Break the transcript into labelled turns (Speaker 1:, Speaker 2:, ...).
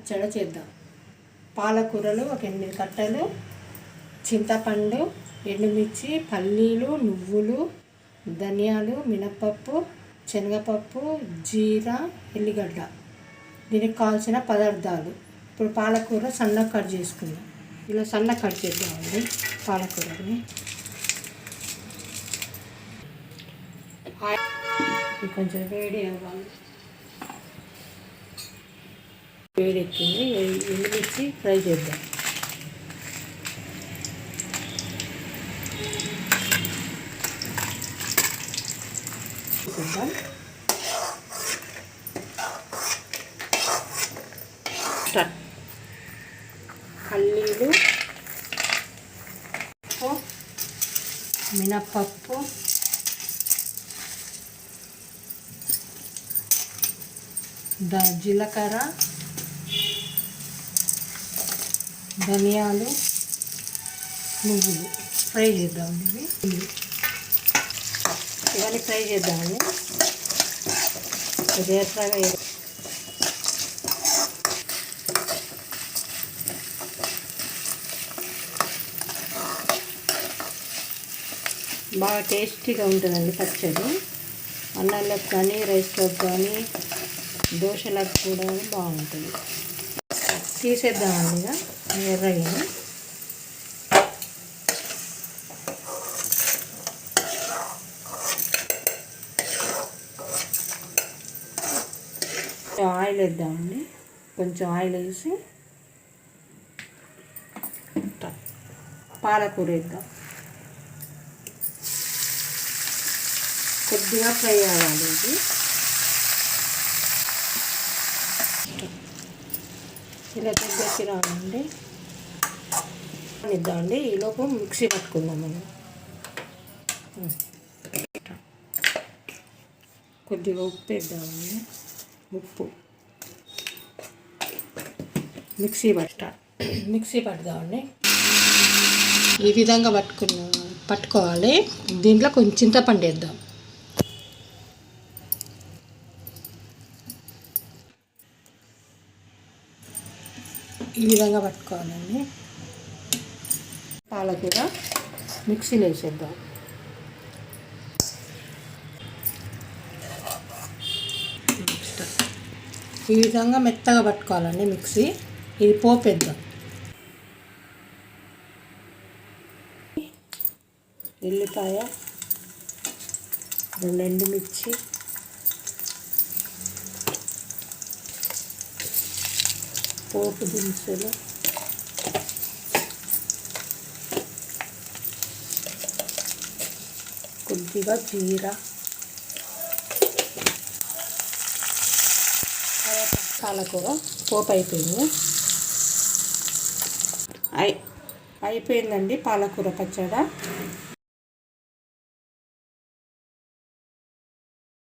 Speaker 1: పచ్చడి చేద్దాం. పాలకూరలు ఒక 8 కట్టలు, చింతపండు, ఎండుమిర్చి, పల్లీలు, నువ్వులు, ధనియాలు, మినపప్పు, శనగపప్పు, జీరా, ఎల్లిగడ్డ. దీనికి కావాల్సిన పదార్థాలు. ఇప్పుడు పాలకూర సన్నగా కట్ చేసుకుందాం. ఇలా సన్నగా కట్ చేద్దామండి పాలకూరని. కొంచెం వేడి అవ్వాలి. వేడెక్కింది, ఎండుమిర్చి ఫ్రై చేద్దాం. పల్లీలు, మినపప్పు, జీలకర్ర, ధనియాలు, నువ్వులు ఫ్రై చేద్దామండి. ఇవన్నీ ఫ్రై చేద్దామండి. ఎర్రగా బాగా టేస్టీగా ఉంటుందండి పచ్చడి. అన్నంలోకి కానీ, రైస్లోకి కానీ, దోశలకు కూడా బాగుంటుంది. తీసేద్దామండి ఇక ఎర్రగా. ఆయిల్ వేద్దామండి. కొంచెం ఆయిల్ వేసి పాలకూర వేద్దాం. కొద్దిగా ఫ్రై అవ్వాలి. ఇది ఇలా దగ్గరికి రావాలండి. ఇద్దామండి. ఈలోపు మిక్సీ పట్టుకుందాం మనం. కొద్దిగా ఉప్పు వేద్దామండి. ఉప్పు మిక్సీ పట్టుదామండి. ఈ విధంగా పట్టుకోవాలి. దీంట్లో కొంచెం చింతపండు వేద్దాం. ఈ విధంగా పట్టుకోవాలండి. పాలకూర మిక్సీలో వేసేద్దాం. ఈ విధంగా మెత్తగా పట్టుకోవాలండి మిక్సీ. ఇది పోపేద్దాం. ఎల్లిపాయ, 2 ఎండుమిర్చి, పోపు దినుసులు, కొద్దిగా జీరా, పాలకూర పోపు అయిపోయిందండి పాలకూర పచ్చడి.